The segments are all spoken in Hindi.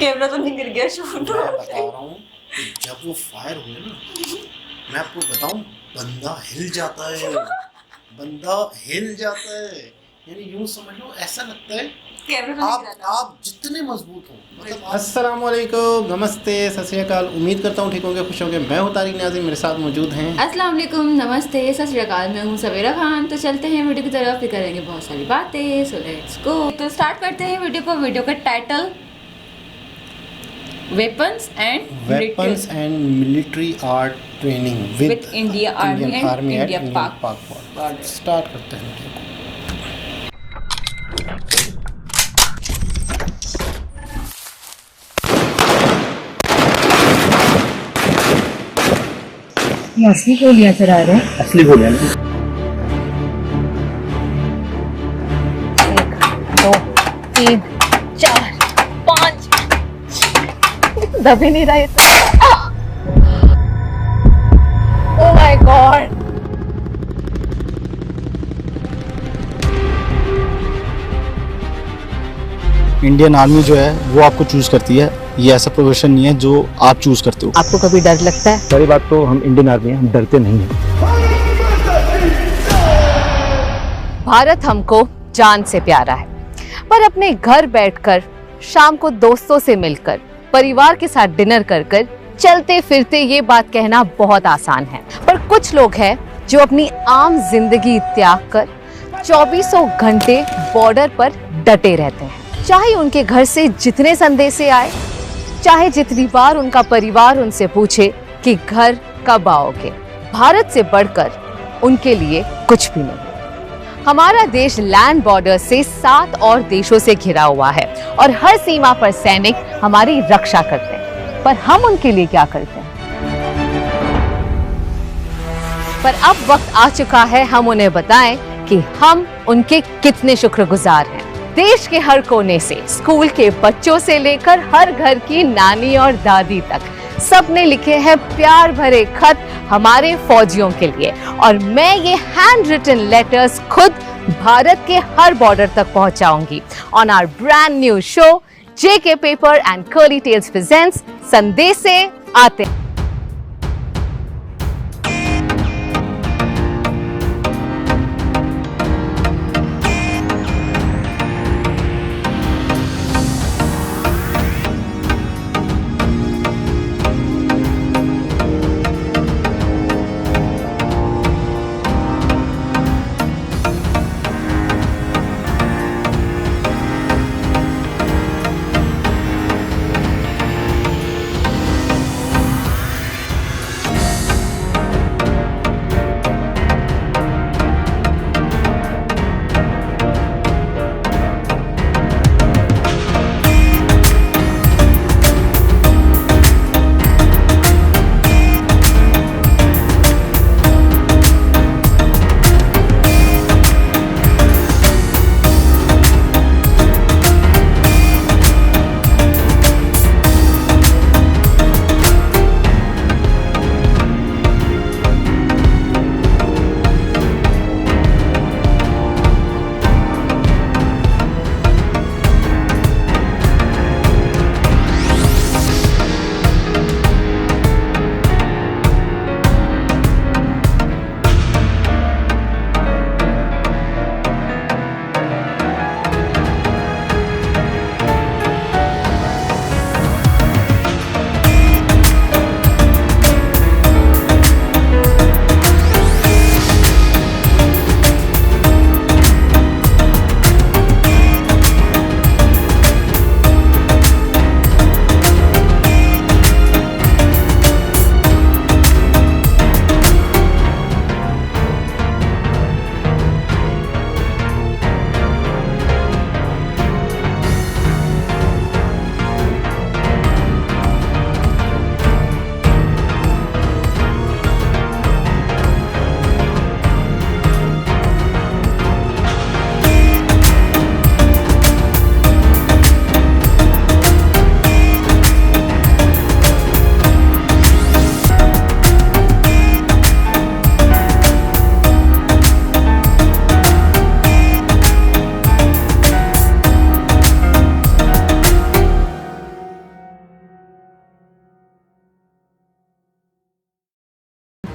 कैमरा तो नहीं गिर गया शूट। मैं बता रहा हूँ कि जब वो फायर हुए ना, मैं आपको बताऊं, बंदा हिल जाता है, बंदा हिल जाता है। यानी यूं समझ लो, ऐसा लगता है कैमरा तो नहीं गिरा था। आप जितने मजबूत हो, मतलब अस्सलाम वालेकुम, नमस्ते, सत श्री अकाल। उम्मीद करता हूँ ठीक होंगे, खुश होंगे। मैं हूँ तारिक नाज़िम, मेरे साथ मौजूद हैं। अस्सलाम वालेकुम, नमस्ते, सत श्री अकाल। मैं हूँ सवेरा खान। तो चलते हैं वीडियो की तरफ, फिर करेंगे बहुत सारी बातें। So let's go. तो स्टार्ट करते हैं वीडियो को। वीडियो का title weapons and military art training with India army and India पाक बॉर्डर। स्टार्ट करते हैं वीडियो को। ये असली गोलियां चला रहे हैं। असली गोलियां। 1 2 3 4 5 दब ही नहीं रहा ये तो। Oh my God. Indian army जो है वो आपको चूज करती है। ये ऐसा प्रोफेशन नहीं है जो आप चूज करते हो। आपको कभी डर लगता है? पहली बात तो हम इंडियन आर्मी हैं, हम डरते नहीं हैं। भारत हमको जान से प्यारा है, पर अपने घर बैठकर शाम को दोस्तों से मिलकर परिवार के साथ डिनर कर चलते फिरते ये बात कहना बहुत आसान है। पर कुछ लोग हैं जो अपनी आम जिंदगी त्याग कर 24 घंटे बॉर्डर पर डटे रहते हैं। चाहे उनके घर से जितने संदेशे आए, चाहे जितनी बार उनका परिवार उनसे पूछे कि घर कब आओगे, भारत से बढ़कर उनके लिए कुछ भी नहीं। हमारा देश लैंड बॉर्डर से 7 और देशों से घिरा हुआ है और हर सीमा पर सैनिक हमारी रक्षा करते हैं। पर हम उनके लिए क्या करते हैं? पर अब वक्त आ चुका है हम उन्हें बताएं कि हम उनके कितने शुक्रगुजार हैं। देश के हर कोने से, स्कूल के बच्चों से लेकर हर घर की नानी और दादी तक, सबने लिखे हैं प्यार भरे खत हमारे फौजियों के लिए। और मैं ये हैंड रिटन लेटर्स खुद भारत के हर बॉर्डर तक पहुंचाऊंगी on our brand new show JK Paper and Curly Tales presents संदेशे आते हैं।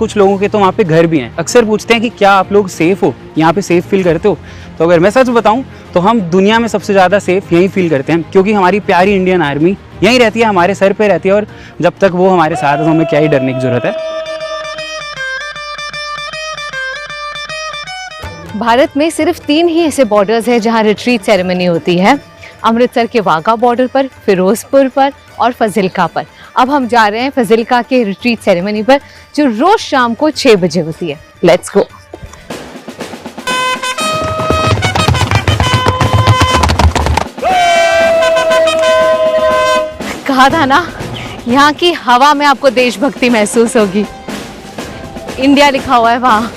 कुछ लोगों के तो वहाँ पे घर भी हैं। अक्सर पूछते हैं कि क्या आप लोग सेफ़ हो, यहाँ पे सेफ़ फील करते हो? तो अगर मैं सच बताऊँ तो हम दुनिया में सबसे ज़्यादा सेफ़ यहीं फील करते हैं, क्योंकि हमारी प्यारी इंडियन आर्मी यहीं रहती है, हमारे सर पे रहती है, और जब तक वो हमारे साथ है तो हमें क्या ही डरने की ज़रूरत है। भारत में सिर्फ 3 ही ऐसे बॉर्डर्स हैं जहां रिट्रीट सेरेमनी होती है। अमृतसर के वाघा बॉर्डर पर, फिरोजपुर पर और फजिल्का पर। अब हम जा रहे हैं फजिल्का के रिट्रीट सेरेमनी पर, जो रोज शाम को 6 बजे होती है। लेट्स गो। कहा था ना, यहाँ की हवा में आपको देशभक्ति महसूस होगी। इंडिया लिखा हुआ है वहां।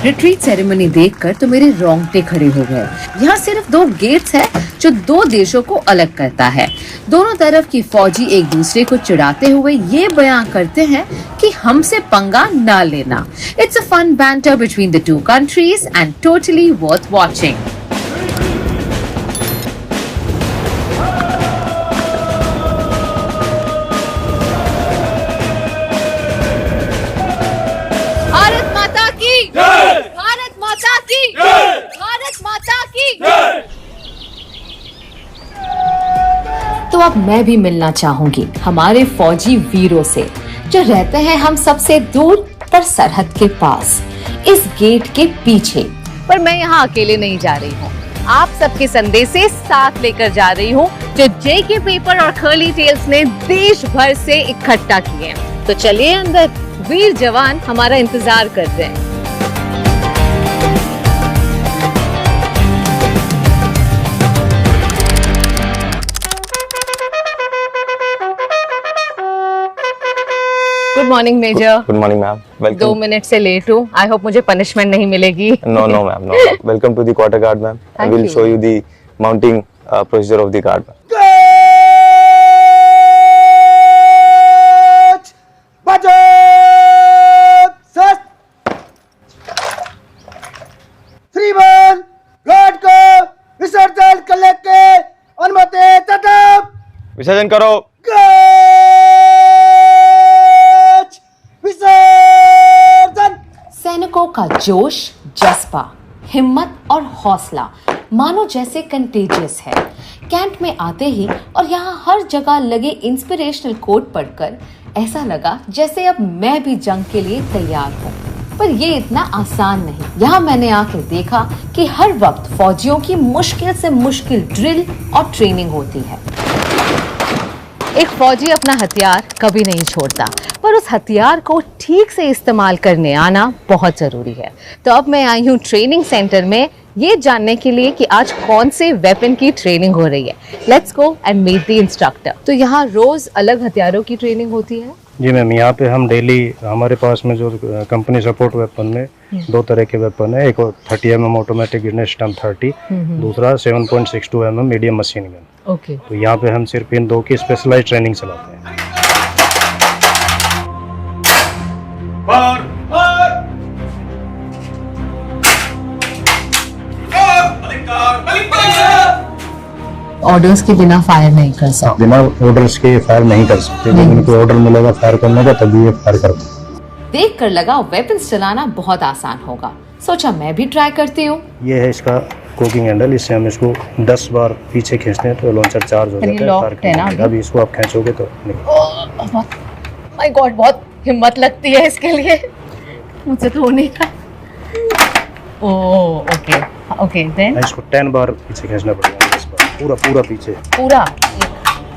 रिट्रीट सेरेमनी देखकर तो मेरे रोंगटे खड़े हो गए। यहाँ सिर्फ 2 गेट्स हैं जो 2 देशों को अलग करता है। दोनों तरफ की फौजी एक दूसरे को चिढ़ाते हुए ये बयान करते हैं कि हमसे पंगा ना लेना। It's a fun banter between the 2 countries and totally worth watching. Bharat माता की जय! भारत माता की जय! भारत माता की जय! तो अब मैं भी मिलना चाहूंगी हमारे फौजी वीरों से, जो रहते हैं हम सबसे दूर पर सरहद के पास, इस गेट के पीछे। पर मैं यहाँ अकेले नहीं जा रही हूँ, आप सबके संदेशे साथ लेकर जा रही हूँ, जो जेके पेपर और कर्ली टेल्स ने देश भर से इकट्ठा किए हैं। तो चलिए अंदर, वीर जवान हमारा इंतजार कर रहे हैं। Good morning major. Good morning ma'am, welcome. 2 minute से लेट हूँ, आई होप मुझे पनिशमेंट नहीं मिलेगी। No no ma'am, no. Welcome to the quarter guard ma'am. I will show you the mounting procedure of the guard. श्रीमान गार्ड को विसर्जन करने के अनुमति तलब। विसर्जन करो। विसर्जन। सैनिकों का जोश, जज्बा, हिम्मत और हौसला मानो जैसे कंटेजियस है। कैंप में आते ही और यहाँ हर जगह लगे इंस्पिरेशनल कोट पढ़कर ऐसा लगा जैसे अब मैं भी जंग के लिए तैयार हूँ। पर ये इतना आसान नहीं। यहाँ मैंने आकर देखा कि हर वक्त फौजियों की मुश्किल से मुश्किल ड्रिल और ट्रेनिंग होती है। एक फौजी अपना हथियार कभी नहीं छोड़ता, पर उस हथियार को ठीक से इस्तेमाल करने आना बहुत ज़रूरी है। तो अब मैं आई हूँ ट्रेनिंग सेंटर में ये जानने के लिए कि आज कौन से वेपन की ट्रेनिंग हो रही है। Let's go and meet the instructor. तो यहाँ रोज़ अलग हथियारों की ट्रेनिंग होती है? जी मैम, यहाँ पे हम डेली, हमारे पास में जो कंपनी सपोर्ट वेपन में 2 तरह के वेपन है। एक 30 mm ऑटोमेटिक ग्रेनेड स्टम्प 30, दूसरा 7.62 mm medium machine gun. Okay. तो यहाँ पे हम सिर्फ इन 2 की स्पेशलाइज्ड ट्रेनिंग चलाते हैं। ऑर्डर्स के बिना फायर नहीं कर सकते। बिना ऑर्डर्स के फायर नहीं कर सकते, जब उनको ऑर्डर मिलेगा फायर करने का तभी ये फायर करते हैं। देख कर लगा वेपन्स चलाना बहुत आसान होगा, सोचा मैं भी ट्राई करती हूँ। ये है इसका कोकिंग हैंडल, इससे हम इसको 10 बार पीछे खींचते हैं तो लॉन्चर चार्ज हो जाता है, फायर करने का। अभी इसको आप खींचोगे तो माय गॉड, बहुत हिम्मत लगती है इसके लिए, मुझसे तो नहीं था। ओह ओके ओके, देन इसको 10 बार पीछे खींचना पड़ेगा, 10 बार पूरा पूरा पीछे, पूरा 1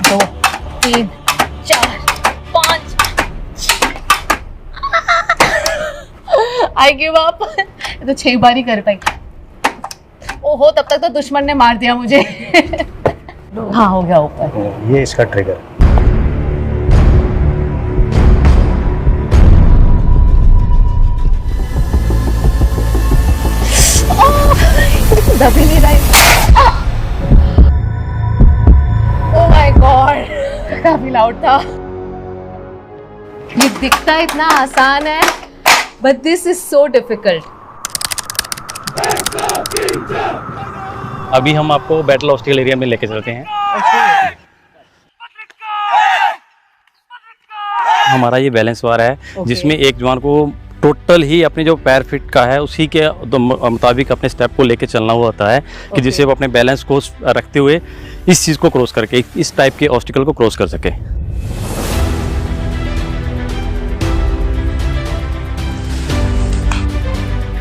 2 3 4 5 आई गिव अप। तो 6 बार ही कर पाई। ओहो, तब तक तो दुश्मन ने मार दिया मुझे। हाँ, हो गया ऊपर। ये इसका ट्रिगर। दब ही नहीं रहा। ओह माय गॉड, काफी लाउड था। ये दिखता इतना आसान है, but this is so difficult. अभी हम आपको बैटल ऑब्स्टिकल एरिया में लेके चलते हैं। हमारा ये बैलेंस वार है जिसमें एक जवान को टोटल ही अपने जो पैर फिट का है उसी के मुताबिक अपने स्टेप को लेके चलना हुआ होता है कि जिससे वो अपने बैलेंस को रखते हुए इस चीज़ को क्रॉस करके इस टाइप के ऑब्स्टिकल को क्रॉस कर सके।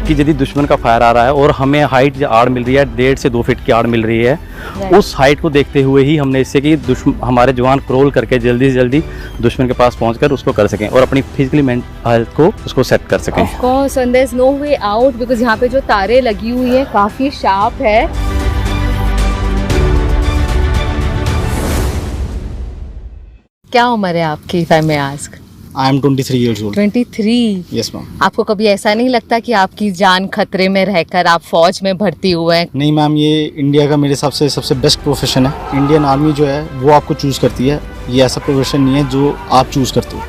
कि यदि दुश्मन का फायर आ रहा है और हमें हाइट आड़ मिल रही है 1.5 से 2 फीट की आड़ मिल रही है, उस हाइट को देखते हुए ही हमने इससे कि हमारे जवान क्रोल करके जल्दी से जल्दी दुश्मन के पास पहुंचकर उसको कर सकें और अपनी फिजिकली मेंटल हेल्थ को उसको सेट कर सकें। Of course, and there's no way out because यहाँ पे जो तारे लगी हुई है काफी शार्प है। क्या उम्र है आपकी, if I may ask? I am 23 years old. 23। Yes, ma'am. आपको कभी ऐसा नहीं लगता कि आपकी जान खतरे में रहकर आप फौज में भर्ती हुए हैं? नहीं मैम, ये इंडिया का मेरे हिसाब से सबसे बेस्ट प्रोफेशन है। इंडियन आर्मी जो है वो आपको चूज़ करती है, ये ऐसा प्रोफेशन नहीं है जो आप चूज़ करते हो।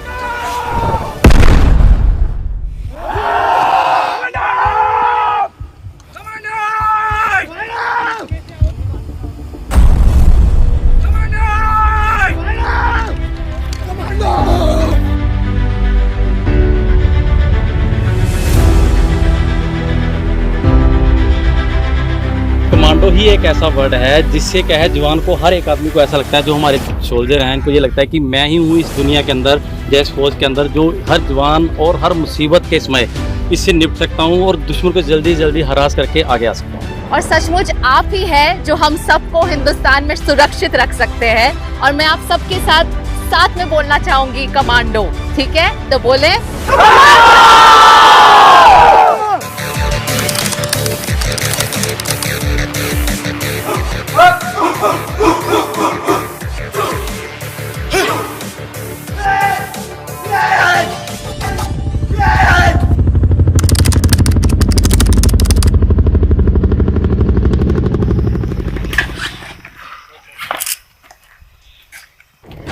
कमांडो ही एक ऐसा वर्ड है जिससे क्या है जवान को, हर एक आदमी को ऐसा लगता है, जो हमारे सोल्जर हैं इनको ये लगता है कि मैं ही हूँ इस दुनिया के अंदर, जैस फौज के अंदर, जो हर जवान और हर मुसीबत के समय इससे निपट सकता हूँ और दुश्मन को जल्दी जल्दी हरास करके आगे आ सकता हूँ। और सचमुच आप ही है जो हम सबको हिंदुस्तान में सुरक्षित रख सकते हैं। और मैं आप सबके साथ में बोलना चाहूंगी कमांडो, ठीक है? तो बोले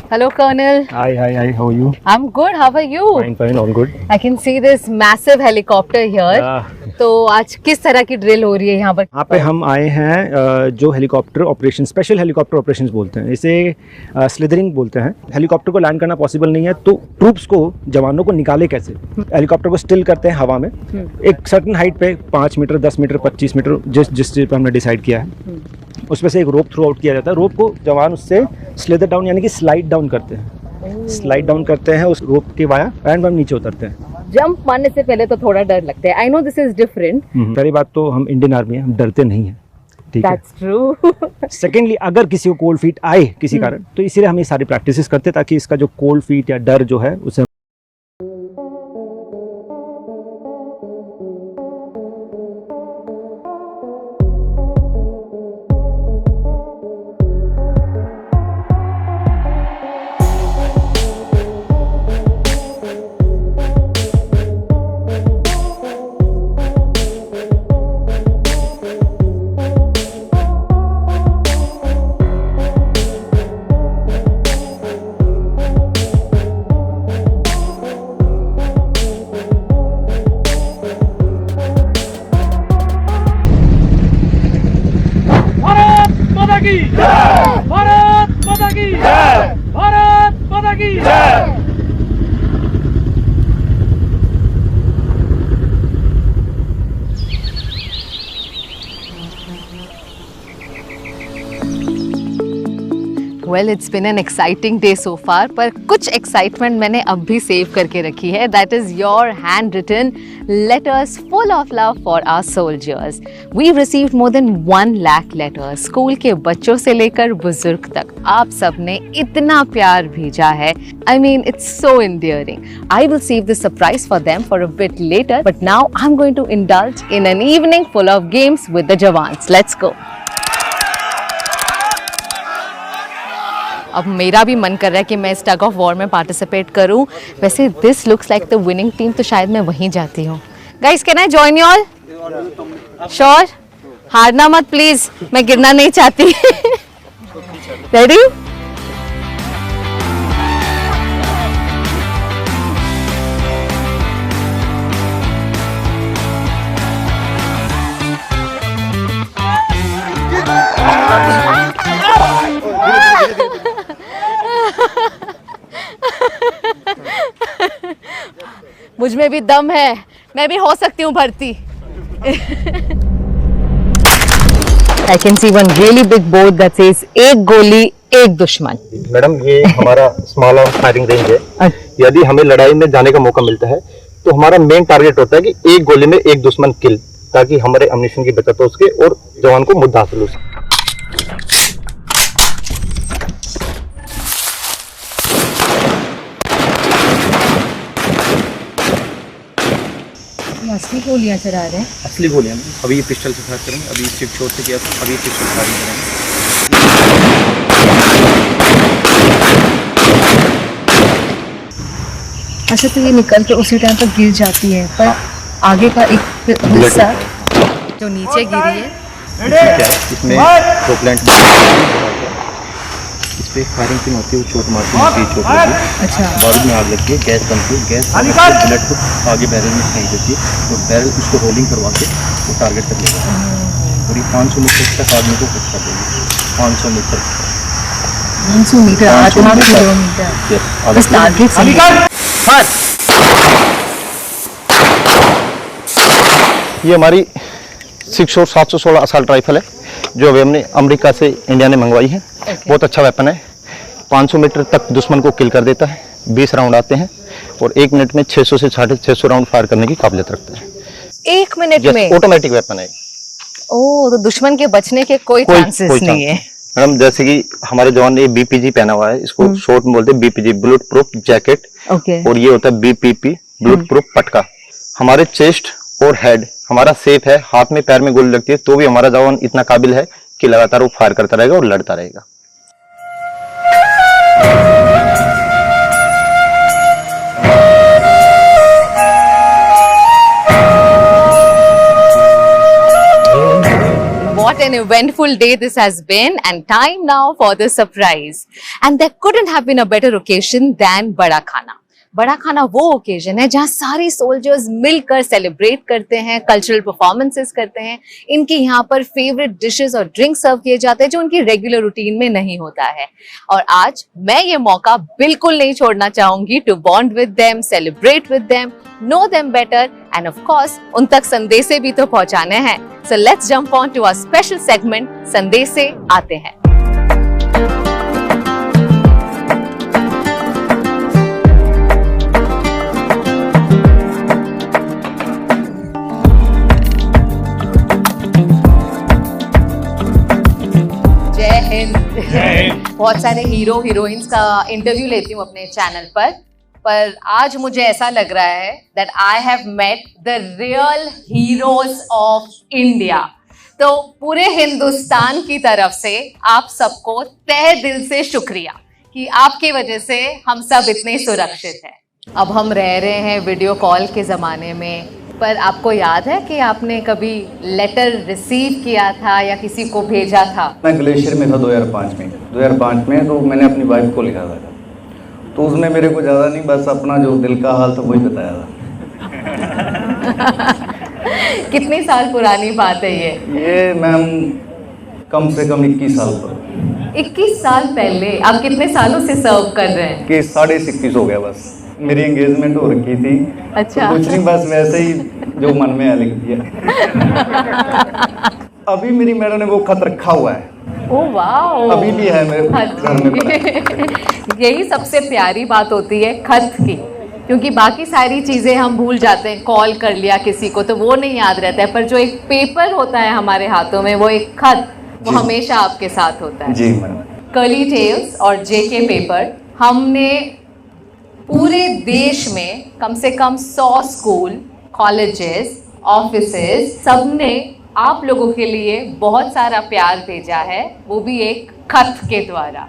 Hello, Colonel. Hi, how are you? I'm good. How are you? Fine, all good. I can see this massive helicopter here. तो आज किस तरह की ड्रिल हो रही है यहाँ पर? यहाँ पे हम आए हैं जो helicopter operation, special helicopter operations बोलते हैं, इसे स्लिदरिंग बोलते हैं। हेलीकॉप्टर को लैंड करना पॉसिबल नहीं है तो ट्रूप्स को, जवानों को निकाले कैसे? हेलीकॉप्टर को स्टिल करते हैं हवा में एक सर्टेन हाइट पे, 5 मीटर, 10 मीटर, 25 मीटर, जिस चीज़ पर हमने डिसाइड किया है उसमें से एक रोप थ्रू आउट किया जाता है। रोप को जवान उससे स्लिदर डाउन यानी कि स्लाइड डाउन करते हैं, स्लाइड डाउन करते हैं उस रोप के वाया, एंड हम नीचे उतरते हैं। जंप मारने से पहले तो थोड़ा डर लगता है। I know this is different. पहली बात तो हम इंडियन आर्मी हैं, हम डरते नहीं हैं, ठीक है? That's true. सेकेंडली, अगर किसी को कोल्ड फीट आए किसी कारण, तो इसीलिए हम ये सारी प्रैक्टिसेस करते हैं ताकि इसका जो कोल्ड फीट या डर जो है उसे Well, it's been an exciting day so far, पर कुछ excitement मैंने अब भी सेव करके रखी है. That is your handwritten letters full of love for our soldiers. We've received more than 1 lakh letters. School के बच्चों से लेकर बुजुर्ग तक आप सब ने इतना प्यार भेजा है. I mean, it's so endearing. I will save this surprise for them for a bit later, but now I'm going to indulge in an evening full of games with the Jawans. Let's go. अब मेरा भी मन कर रहा है कि मैं इस टग ऑफ वॉर में पार्टिसिपेट करूं. वैसे this looks like the winning team, तो शायद मैं वहीं जाती हूँ. Guys, can I join you all? Sure? हारना मत प्लीज, मैं गिरना नहीं चाहती. रेडी? मुझ में भी दम है, मैं भी हो सकती हूँ भर्ती। I can see one really big board that says एक गोली एक दुश्मन। मैडम ये हमारा स्मॉल आर्म फायरिंग रेंज है। यदि हमें लड़ाई में जाने का मौका मिलता है तो हमारा मेन टारगेट होता है कि एक गोली में एक दुश्मन किल, ताकि हमारे अम्युनिशन की बचत हो सके और जवान को मुद्दा हासिल हो सके। असली गोलियां चला रहे हैं। असली गोलियां अभी ये पिस्टल से फायर करेंगे, अभी सिर्फ शॉट से किया, अभी पिस्टल फायरिंग करेंगे। अच्छा तो ये निकल के उसी टाइम पर गिर जाती है, पर आगे का एक हिस्सा जो नीचे गिरी है इसमें प्रोपेलेंट इस पे फायरिंग पिन होती है, वो चोट मारती है, चोट लगी। अच्छा बारूद में आग लगती है, गैस बनती है, गैस बुलेट को आगे बैरल में फेंक देती है और बैरल उसको रोलिंग करवा के वो टारगेट तक लेगा और ये 500 मीटर तक आदमी को कुछ कर देगी। 500 मीटर 500 मीटर आधा किलोमीटर बस टारगेट से। ये हमारी 6 और 716 असल्ट राइफल है जो अभी हमने अमेरिका से इंडिया ने मंगवाई है। बहुत अच्छा वेपन है, 500 मीटर तक दुश्मन को किल कर देता है। 20 राउंड आते हैं और 1 मिनट में 600 से 650 राउंड फायर करने की काबिलियत रखता है। 1 मिनट में? ऑटोमेटिक वेपन है। ओह, तो दुश्मन के बचने के कोई चांसेस नहीं है। मैडम जैसे कि हमारे जवान ने बीपीजी पहना हुआ है, इसको शॉर्ट में बोलते हैं बीपीजी, बुलेट प्रूफ जैकेट। और ये होता है बीपीपी, बुलेट प्रूफ पटका। हमारे चेस्ट और हेड हमारा सेफ है, हाथ में पैर में गोली लगती है तो भी हमारा जवान इतना काबिल है कि लगातार वो फायर करता रहेगा और लड़ता रहेगा। What an eventful day this has been, and time now for the surprise. And there couldn't have been a better occasion than बड़ा खाना। बड़ा खाना वो ओकेजन है जहाँ सारे सोल्जर्स मिलकर सेलिब्रेट करते हैं, कल्चरल परफॉर्मेंसेस करते हैं। इनके यहाँ पर फेवरेट डिशेस और ड्रिंक सर्व किए जाते हैं जो उनकी रेगुलर रूटीन में नहीं होता है। और आज मैं ये मौका बिल्कुल नहीं छोड़ना चाहूंगी to bond with them, celebrate with them, know them better and of course उन तक संदेशे भी तो पहुंचाने हैं। So let's jump on to our special segment संदेशे आते हैं। बहुत सारे हीरो हीरोइंस का इंटरव्यू लेती हूँ अपने चैनल पर आज मुझे ऐसा लग रहा है that I have met the real heroes of India. तो पूरे हिंदुस्तान की तरफ से आप सबको तहे दिल से शुक्रिया कि आपकी वजह से हम सब इतने सुरक्षित हैं। अब हम रह रहे हैं वीडियो कॉल के ज़माने में, पर आपको याद है कि आपने कभी लेटर रिसीव किया था या किसी को भेजा था? मैं ग्लेशियर में था 2005 में तो मैंने अपनी वाइफ को लिखा था, तो उसमें मेरे को ज़्यादा नहीं, बस अपना जो दिल का हाल था वही बताया था। कितने साल पुरानी बात है ये मैम कम से कम 21 साल पर। 21 साल पहले। आप कितने सालों से सर्व कर रहे हैं? कि 21.5 हो गया बस। मेरी एंगेजमेंट हो रखी थी। अच्छा। तो कुछ नहीं, बस वैसे ही जो मन में है लिख दिया। अभी मेरी मैडम ने वो खत रखा हुआ है। ओह वाओ, अभी भी है मेरे घर में। यही सबसे प्यारी बात होती है खत की, क्योंकि बाकी सारी चीज़ें हम भूल जाते हैं। कॉल कर लिया किसी को तो वो नहीं याद रहता है, पर जो एक पेपर होता है हमारे हाथों में, वो एक खत, वो हमेशा आपके साथ होता है। जी मैडम। कर्ली टेल्स और जेके पेपर, हमने पूरे देश में कम से कम 100 स्कूल, कॉलेजेस, ऑफिसेस, सबने आप लोगों के लिए बहुत सारा प्यार भेजा है, वो भी एक खत के द्वारा।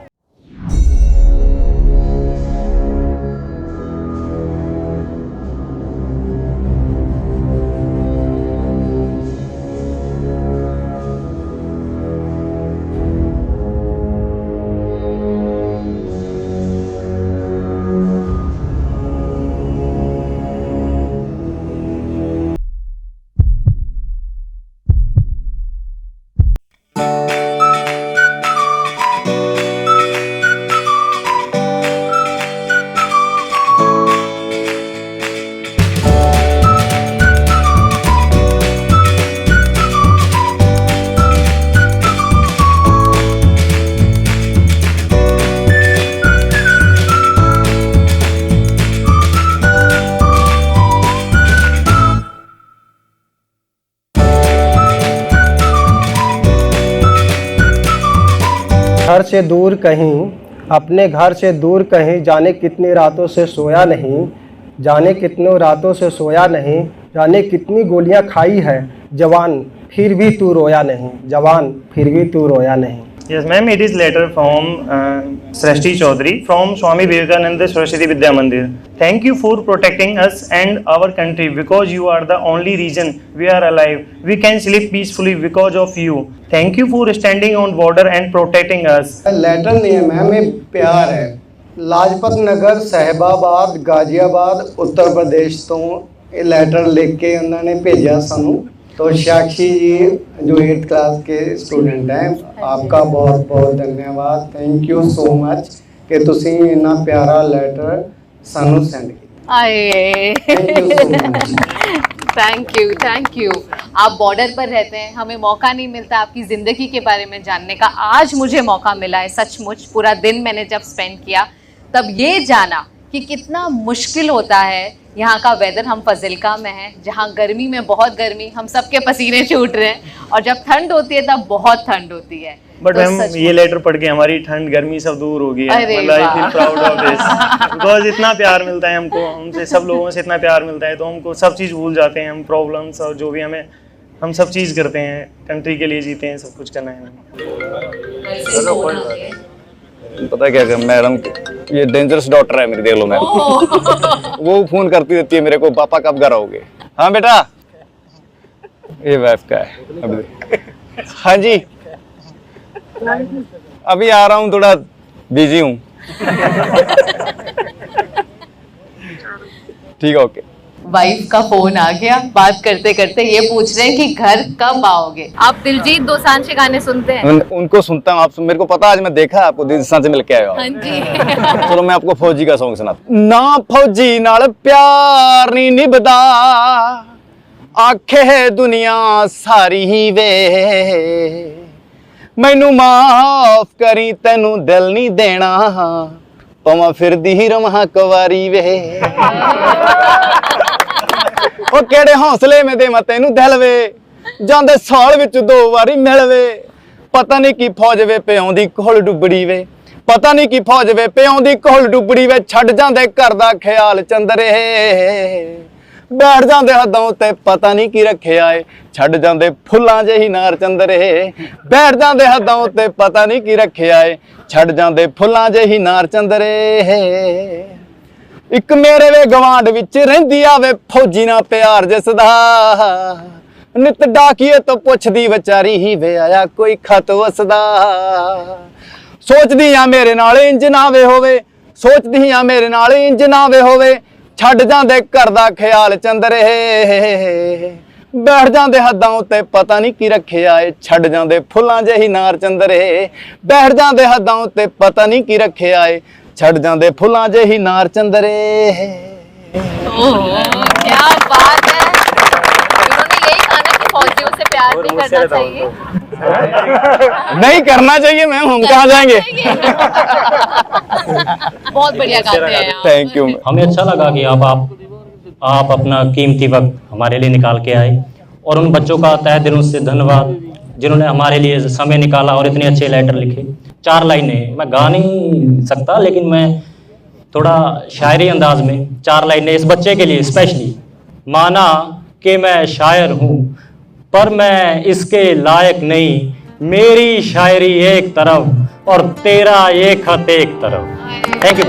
घर से दूर कहीं, अपने घर से दूर कहीं, जाने कितनी रातों से सोया नहीं, जाने कितनों रातों से सोया नहीं, जाने कितनी गोलियां खाई है जवान, फिर भी तू रोया नहीं, जवान फिर भी तू रोया नहीं। Yes, ma'am. It is letter from Srishti Chaudhary from Swami Vivekananda Saraswati Vidya Mandir. Thank you for protecting us and our country because you are the only reason we are alive. We can sleep peacefully because of you. Thank you for standing on border and protecting us. Letter नहीं है मैम, ये प्यार है। लाजपत नगर, साहिबाबाद, गाजियाबाद, उत्तर प्रदेश तो ये लेटर लिख के उन्होंने भेजा सानू। तो साक्षी जी जो 8th क्लास के स्टूडेंट हैं, आपका बहुत बहुत धन्यवाद। थैंक यू सो मच कि तुसी इतना प्यारा लेटर सानू सेंड किया। आए थैंक यू। आप बॉर्डर पर रहते हैं, हमें मौका नहीं मिलता आपकी ज़िंदगी के बारे में जानने का। आज मुझे मौका मिला है सचमुच। पूरा दिन मैंने जब स्पेंड किया तब ये जाना कि कितना मुश्किल होता है। यहाँ का वेदर, हम फजिल्का में हैं जहाँ गर्मी में बहुत गर्मी, हम सबके पसीने छूट रहे हैं, और जब ठंड होती है तब बहुत ठंड होती है। बट तो मैम ये लेटर पढ़ के हमारी ठंड गर्मी सब दूर हो गई है। मतलब I feel proud of this because इतना प्यार मिलता है हमको, हमसे सब लोगों से इतना प्यार मिलता है, तो हमको सब चीज़ भूल जाते हैं। हम प्रॉब्लम्स और जो भी हमें, हम सब चीज़ करते हैं, कंट्री के लिए जीते हैं, सब कुछ करना है। पता क्या कर मैडम, ये डेंजरस डॉटर है मेरी, देख लो मैम। वो फोन करती रहती है मेरे को, पापा कब घर आओगे? हाँ बेटा, ये वाइफ का है अभी। हाँ जी, अभी आ रहा हूँ, थोड़ा बिजी हूँ। ठीक है, ओके। वाइफ का फोन आ गया, बात करते करते ये पूछ रहे हैं कि घर कब आओगे। आप दिलजीत दोसांझ के गाने सुनते हैं? उनको सुनता हूँ। आप मेरे को पता, आज मैं देखा आपको दिलजीत से मिलके आए हो। हाँ जी। चलो मैं आपको फौजी का सॉन्ग सुनाता हूं। ना फौजी नाल प्यार नहीं निभदा, आखे दुनिया सारी ही वे, मैनू माफ करी तेनू दिल नहीं देना, पवा फिरदी ही रवां कुवारी वे। ओ केड़े हौसले में देवां तेनू दिल वे, जांदे साल विच 2 वारी मिल वे, पता नहीं की फौज वे पिओ दी कोल डुबड़ी वे, पता नहीं की फौज वे पिओ दी कोल डुबड़ी वे, छड़ जांदे घर दा ख्याल चंदरे, बैठ जांदे हदों ते पता नहीं की रखिया है, छड़ जांदे फुल्लां जही नार चंदरे, बैठ जांदे हदों ते पता नहीं की रखिया है, छड़ जांदे फुल्लां जही नार चंदरे। एक मेरे वे गवांड विच रहिंदी आवे फौजी ना प्यार जिसदा, नित डाकिए तो पुछदी विचारी ही वे आया कोई खत वसदा, सोचदी आ मेरे नाल इंज ना वे होवे, सोचदी आ मेरे नाल इंज ना वे होवे, छड़ जांदे घर दा ख्याल चंदरे, बैठ जांदे हदां उत्ते पता नहीं की रखिया है, छड़ जांदे फुल्लां जही नार चंदरे, बैठ जांदे हदां उत्ते पता नहीं की रखिया है, छड़ जांदे फुल्लां जही नार चंदरे। क्या बात है। उन्होंने यही कहा ना कि फौजियों से प्यार नहीं करना चाहिए। नहीं करना चाहिए मैम, हम कहाँ जाएंगे। बहुत बढ़िया गाते हैं आप। Thank you. हमें अच्छा लगा कि आप अपना कीमती वक्त हमारे लिए निकाल के आए, और उन बच्चों का तहे दिलों से धन्यवाद जिन्होंने हमारे लिए समय निकाला और इतने अच्छे लेटर लिखे। 4 लाइनें मैं गा नहीं सकता, लेकिन मैं थोड़ा शायरी अंदाज में 4 लाइनें इस बच्चे के लिए स्पेशली। माना कि मैं शायर हूँ पर मैं इसके लायक नहीं, मेरी शायरी एक तरफ और तेरा ये खत एक तरफ। Thank you.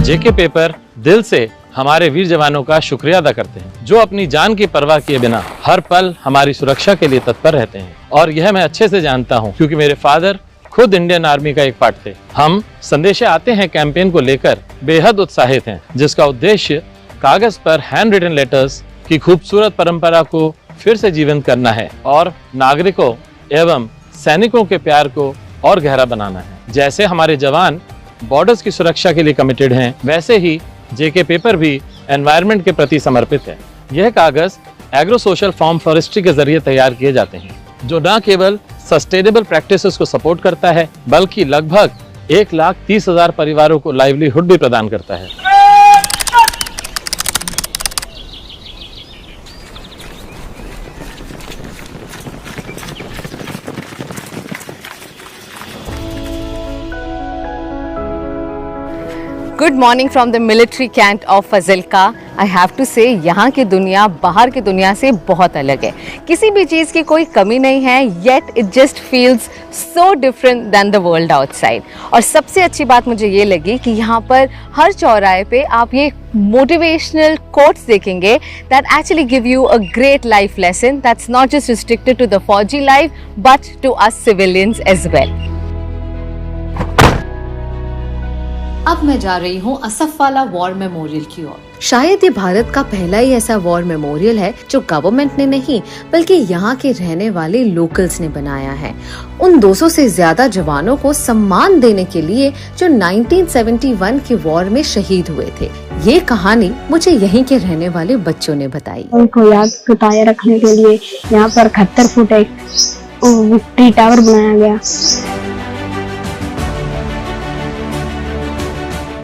जेके पेपर दिल से हमारे वीर जवानों का शुक्रिया अदा करते हैं, जो अपनी जान की परवाह किए बिना हर पल हमारी सुरक्षा के लिए तत्पर रहते हैं। और यह मैं अच्छे से जानता हूं, क्योंकि मेरे फादर खुद इंडियन आर्मी का एक पार्ट थे। हम संदेशे आते हैं कैंपेन को लेकर बेहद उत्साहित हैं, जिसका उद्देश्य कागज पर हैंड रिटन लेटर्स की खूबसूरत परंपरा को फिर से जीवंत करना है और नागरिकों एवं सैनिकों के प्यार को और गहरा बनाना है। जैसे हमारे जवान बॉर्डर्स की सुरक्षा के लिए कमिटेड हैं, वैसे ही जेके पेपर भी एनवायरनमेंट के प्रति समर्पित है। यह कागज एग्रो सोशल फार्म फॉरेस्ट्री के जरिए तैयार किए जाते हैं, जो न केवल सस्टेनेबल प्रैक्टिसेस को सपोर्ट करता है, बल्कि लगभग 1,30,000 परिवारों को लाइवलीहुड भी प्रदान करता है। Good morning from the military cantt of Fazilka. I have to say यहाँ की दुनिया बाहर की दुनिया से बहुत अलग है। किसी भी चीज़ की कोई कमी नहीं है, yet it just feels so different than the world outside. और सबसे अच्छी बात मुझे ये लगी कि यहाँ पर हर चौराहे पे आप ये मोटिवेशनल कोट्स देखेंगे that actually give you a great life lesson that's not just restricted to the फौजी life but to us civilians as well. अब मैं जा रही हूँ असफवाला वॉर मेमोरियल की ओर। शायद ये भारत का पहला ही ऐसा वॉर मेमोरियल है जो गवर्नमेंट ने नहीं बल्कि यहाँ के रहने वाले लोकल्स ने बनाया है। उन 200 से ज्यादा जवानों को सम्मान देने के लिए जो 1971 के वॉर में शहीद हुए थे। ये कहानी मुझे यहीं के रहने वाले बच्चों ने बताई। उनको याद ताज़ा रखने के लिए यहाँ पर 71 फुट एक विक्ट्री टावर बनाया गया।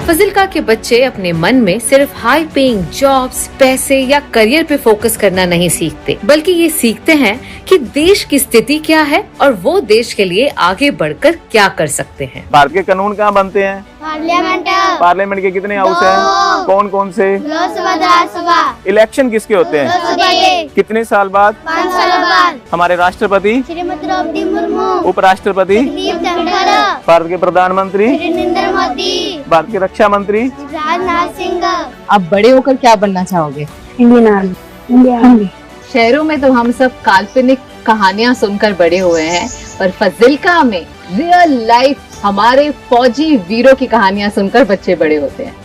फजिल्का के बच्चे अपने मन में सिर्फ हाई पेइंग जॉब्स, पैसे या करियर पे फोकस करना नहीं सीखते, बल्कि ये सीखते हैं कि देश की स्थिति क्या है और वो देश के लिए आगे बढ़कर क्या कर सकते हैं। भारत के कानून कहाँ बनते हैं? पार्लियामेंट के कितने हाउस हैं? कौन कौन से? लोकसभा। इलेक्शन किसके होते हैं? कितने साल बाद? 5 साल बाद। हमारे राष्ट्रपति? श्रीमती द्रौपदी मुर्मू। उपराष्ट्रपति? भारत के प्रधानमंत्री? नरेंद्र मोदी। भारत के रक्षा मंत्री? राजनाथ सिंह। आप बड़े होकर क्या बनना चाहोगे? Indian army. India army. शहरों में तो हम सब काल्पनिक कहानियां सुनकर बड़े हुए हैं, पर फजिल्का में रियल लाइफ हमारे फौजी वीरों की कहानियां सुनकर बच्चे बड़े होते हैं।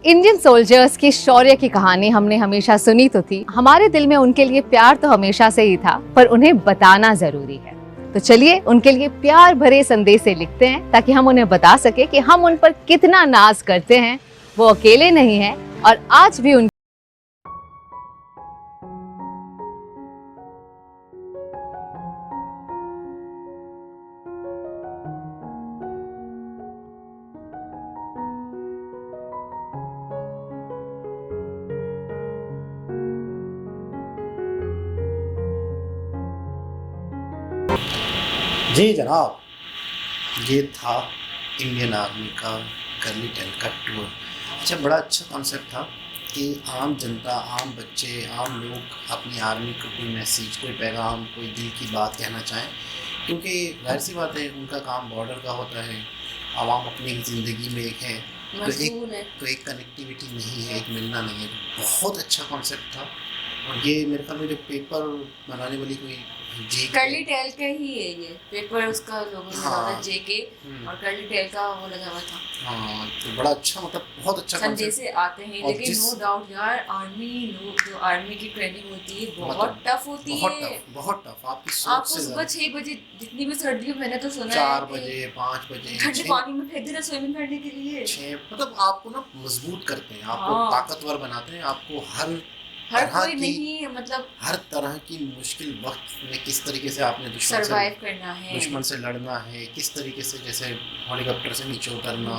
इंडियन सोल्जर्स की शौर्य की कहानी हमने हमेशा सुनी तो थी, हमारे दिल में उनके लिए प्यार तो हमेशा से ही था, पर उन्हें बताना जरूरी है। तो चलिए उनके लिए प्यार भरे संदेश लिखते हैं ताकि हम उन्हें बता सके कि हम उन पर कितना नाज करते हैं। वो अकेले नहीं हैं और आज भी उन जी जनाब, ये था इंडियन आर्मी का कर्ली टेल का टूर। अच्छा, बड़ा अच्छा कॉन्सेप्ट था कि आम जनता, आम बच्चे, आम लोग अपनी आर्मी को कोई मैसेज, कोई पैगाम, कोई दिल की बात कहना चाहें, क्योंकि जाहिर सी बात है उनका काम बॉर्डर का होता है। आवाम अपनी ज़िंदगी में एक है तो एक कनेक्टिविटी नहीं है, एक मिलना नहीं है। बहुत अच्छा कॉन्सेप्ट था। और ये मेरे ख्याल में जो पेपर बनाने वाली कोई कर्ली टेल का ही है ये पेपर, उसका लोगों ने डाला जेके और कर्ली टेल का वो लगा हुआ था। हाँ, तो बड़ा अच्छा, मतलब बहुत अच्छा संदेश से आते हैं। लेकिन नो डाउट यार, आर्मी लोग जो आर्मी की ट्रेनिंग होती है बहुत टफ होती है, बहुत टफ। आपको सुबह 6 बजे जितनी भी सर्दी हो, मैंने तो सुना 4 बजे 5 बजे ठंडे पानी में फेंक देना स्विमिंग करने के लिए। 6 मतलब आपको ना मजबूत करते हैं, आपको ताकतवर बनाते हैं, आपको हर कोई नहीं, मतलब हर तरह की मुश्किल वक्त में किस तरीके से आपने दुश्मन सर्वाइव करना है, दुश्मन से लड़ना है, किस तरीके से जैसे हेलीकॉप्टर से नीचे उतरना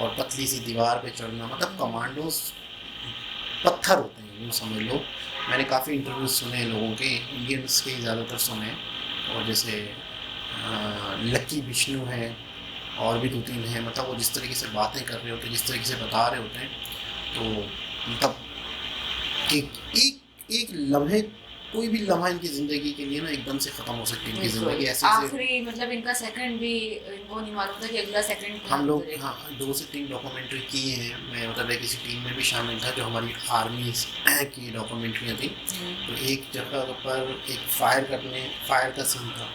और पतली सी दीवार पे चढ़ना। मतलब कमांडोज पत्थर होते हैं, यूँ समझ लो। मैंने काफ़ी इंटरव्यूज सुने हैं लोगों के, इंडियंस के ज़्यादातर सुने, और जैसे लक्की विष्णु हैं और भी 2-3 हैं। मतलब वो जिस तरीके से बातें कर रहे होते हैं, जिस तरीके से बता रहे होते हैं, तो मतलब एक लम्हे, कोई भी लम्हा इनकी ज़िंदगी के लिए ना एकदम से ख़त्म हो सकती है। इनकी ज़िंदगी ऐसे आखिरी, मतलब इनका सेकंड भी इनको नहीं मालूम था कि अगला सेकंड। हम लोग 2 से 3 डॉक्यूमेंट्री की हैं। मैं मतलब किसी टीम में भी शामिल था जो हमारी आर्मी की डॉक्यूमेंट्रियाँ थी। तो एक जगह पर एक फायर का सीन था,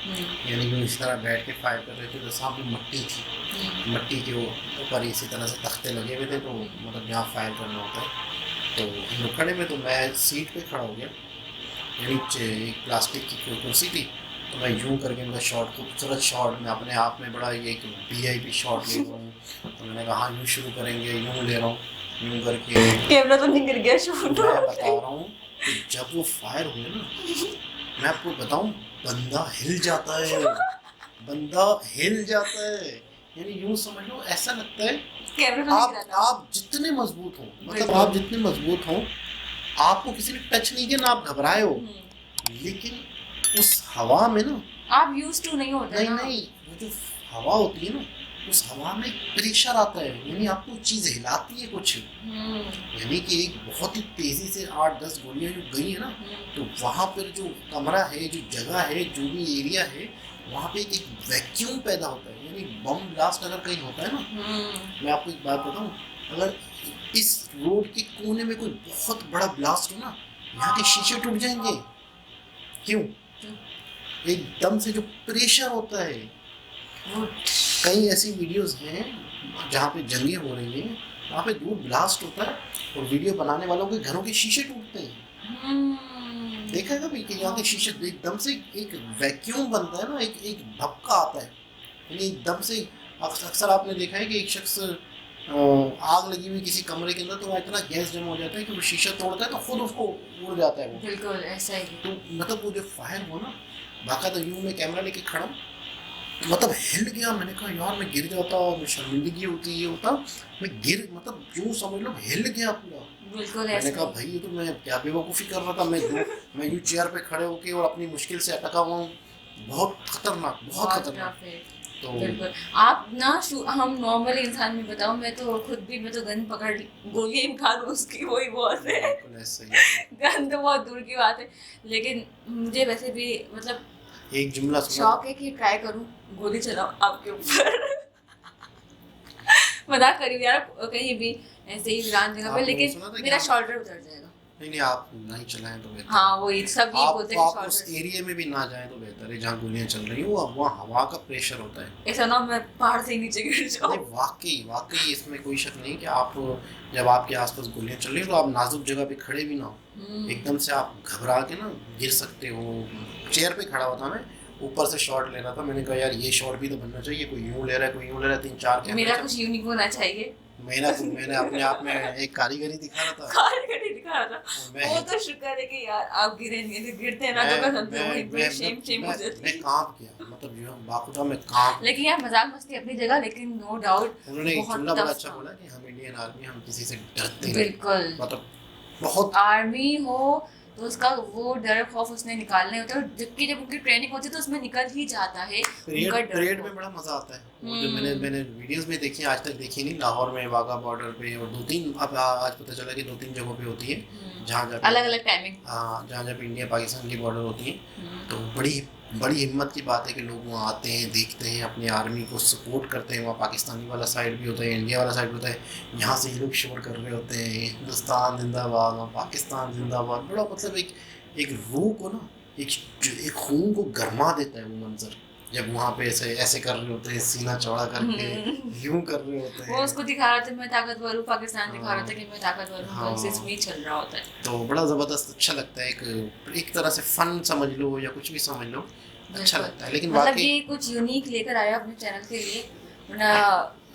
यानी कि इस तरह बैठ के फायर कर रहे थे, तो सामने मिट्टी थी, मिट्टी के ऊपर इसी तरह से तख्ते लगे हुए थे, तो मतलब जहाँ फायर करना होता है। तो हम लोग खड़े में, तो मैं सीट पे खड़ा हो गया, नीचे एक प्लास्टिक की कुर्सी थी, तो मैं यूँ करके मेरा शॉट, खूबसूरत शॉट, मैं अपने आप में बड़ा ये एक VIP शॉट ले रहा हूँ। तो मैंने कहा यूँ शुरू करेंगे, यूँ ले रहा हूँ, यूँ करके कैमरा तो नहीं गिर गया शूट। मैं बता रहा हूँ कि जब वो फायर हुए ना, मैं आपको बताऊँ, बंदा हिल जाता है, बंदा हिल जाता है। यानी यूँ समझ लो, ऐसा लगता है आप जितने मजबूत हो, मतलब आप जितने मजबूत हो, आपको किसी ने टच नहीं किया ना, आप घबराए हो, लेकिन उस हवा में ना आप यूज टू नहीं होते ना। नहीं, वो जो हवा होती है ना, उस हवा में प्रेशर आता है, यानी आपको चीज़ हिलाती है कुछ, यानी कि एक बहुत ही तेज़ी से 8-10 गोलियां जो गई है ना, तो वहाँ पर जो कमरा है, जो जगह है, जो भी एरिया है, वहाँ पे एक वैक्यूम पैदा होता है। यानी बम ब्लास्ट अगर कहीं होता है ना, मैं आपको एक बात बताऊँ, अगर इस रोड के कोने में कोई बहुत बड़ा ब्लास्ट हो ना, यहाँ के शीशे टूट जाएंगे। क्यों? एकदम से जो प्रेशर होता है। कई ऐसी वीडियोस हैं जहाँ पे जंगें हो रही हैं, वहाँ पे दूर ब्लास्ट होता है और वीडियो बनाने वालों के घरों के शीशे टूटते हैं। देखा है कभी कि यहाँ के शीशे एकदम से एक वैक्यूम बनता है ना, एक धक्का आता है, यानी एकदम से। अक्सर आपने देखा है कि एक शख्स आग लगी हुई किसी कमरे के अंदर, तो वहाँ इतना गैस जमा हो जाता है कि वो शीशा तोड़ता है तो खुद उसको उड़ जाता है वो। बिल्कुल ऐसा ही। तो मतलब वो जो फायर हो ना, बाकायदा यूं में कैमरा लेके खड़ा, मतलब हिल गया। मैंने कहा यार मैं गिर जाता, मैं शर्मिंदगी होती, ये होता, मैं गिर, मतलब यूं समझ लो हिल गया पूरा। बिल्कुल ऐसा। मैंने कहा भाई ये तो मैं क्या बेवकूफ़ी कर रहा था, मैं यूं चेयर पे खड़े होके और अपनी मुश्किल से अटका हुआ हूँ। बहुत खतरनाक, बहुत खतरनाक। तो बिल्कुल आप ना हम नॉर्मल इंसान में बताओ, मैं तो खुद भी, मैं तो गन पकड़ गोलियां खा लूँ उसकी, वही बहुत है। गन तो बहुत दूर की बात है, लेकिन मुझे वैसे भी मतलब एक जुमला शौक है कि ट्राई करूं गोली चलाऊं आपके ऊपर। मजाक करी यार, कहीं भी ऐसे ही वीरान जगह पे, लेकिन मेरा शोल्डर उतर जाएगा। नहीं आप नहीं चलाएं तो बेहतर। हाँ वही सब ये बोलते हैं कि आप उस एरिया में भी ना जाएं तो बेहतर है जहाँ गोलियां चल रही हो, वहाँ हवा का प्रेशर होता है। ऐसा ना मैं पहाड़ से नीचे गिर जाऊं। वाकई इसमें कोई शक नहीं कि आप जब आपके आसपास गोलियां चल रही हो तो आप नाजुक जगह पे खड़े भी ना हो, एकदम से आप घबरा के ना गिर सकते हो। चेयर पे खड़ा हुआ था मैं, ऊपर से शॉट ले रहा था, मैंने कहा यार ये शॉट भी तो बनना चाहिए, कोई यूं ले रहा है, कोई यूं ले रहा है, 3-4 कैमरे। मेरा कुछ यूनिक होना चाहिए। मैंने अपने आप में एक कारीगरी दिखा रहा था। कारीगरी दिखा रहा था। वो तो शुक्र है कि यार आप गिरे नहीं, तो गिरते हैं ना तो मैं शेम हो जाती। मैं कांप गया, मतलब जो बाखुदा में कांप। लेकिन यार मजाक मस्ती अपनी जगह, लेकिन नो डाउट उन्होंने एक जुमला बड़ा अच्छा बोला कि हम इंडियन आर्मी, हम किसी से डरते नहीं। बिल्कुल, मतलब बहुत आर्मी हो तो उसका वो डर खौफ उसने निकालने होता है, जबकि जब उनकी ट्रेनिंग होती है तो उसमें निकल ही जाता है। परेड में बड़ा मजा आता है। वो जो मैंने वीडियोस में देखी, आज तक देखी नहीं, लाहौर में वाघा बॉर्डर पे, और 2-3 अब आज पता चला कि 2-3 जगहों पे होती है जहाँ अलग-अलग टाइमिंग, हाँ जहाँ जब इंडिया पाकिस्तान की बॉर्डर होती है। तो बड़ी हिम्मत की बात है कि लोग वहाँ आते हैं, देखते हैं, अपनी आर्मी को सपोर्ट करते हैं। वहाँ पाकिस्तानी वाला साइड भी होता है, इंडिया वाला साइड भी होता है, यहाँ से ये लोग शोर कर रहे होते हैं हिंदुस्तान जिंदाबाद, वहाँ पाकिस्तान जिंदाबाद। बड़ा मतलब एक रूह को ना, एक खून को गरमा देता है वो मंजर, जब वहाँ पे ऐसे कर रहे होते हैं, सीना चौड़ा करके यूं कर रहे होते हैं। वो उसको दिखा रहा था मैं ताकतवर हूँ, पाकिस्तान दिखा रहा था कि मैं ताकतवर हूँ, तो इसमें चल रहा होता है। तो बड़ा ज़बरदस्त अच्छा लगता है, एक तरह से फन समझ लो या कुछ भी समझ लो, अच्छा लगता है। लेकिन मतलब ये कुछ यूनिक लेकर आया अपने चैनल के लिए, वरना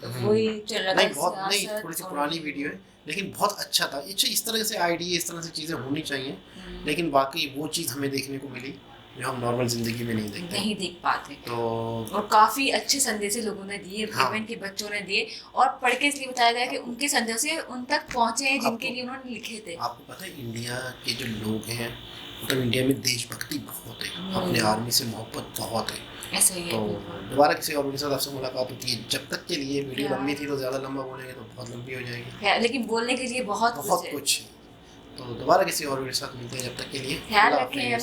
वही चल रहा था। नहीं थोड़ी सी पुरानी वीडियो है, लेकिन बहुत अच्छा था। इस तरह से आइडिया, इस तरह से चीज़ें होनी चाहिए, लेकिन बाकी वो चीज़ हमें देखने को मिली जो हम नॉर्मल जिंदगी में नहीं देख पाते। तो और काफी अच्छे संदेश लोगों ने दिए, इवन के बच्चों ने दिए, और पढ़ के इसलिए बताया गया कि उनके संदेश उन तक पहुंचे हैं जिनके लिए उन्होंने लिखे थे। आपको पता है इंडिया के जो लोग हैं, मतलब इंडिया में देशभक्ति बहुत है, अपने आर्मी से मोहब्बत बहुत है। ऐसा ही है। तो दोबारा किसी और के साथ आपसे मुलाकात होती है। जब तक के लिए वीडियो लंबी थी तो ज़्यादा लंबा बोलेंगे तो बहुत लंबी हो जाएगी, लेकिन बोलने के लिए बहुत कुछ है। तो दोबारा किसी और के साथ मिलते हैं, जब तक के लिए ख्याल रखें।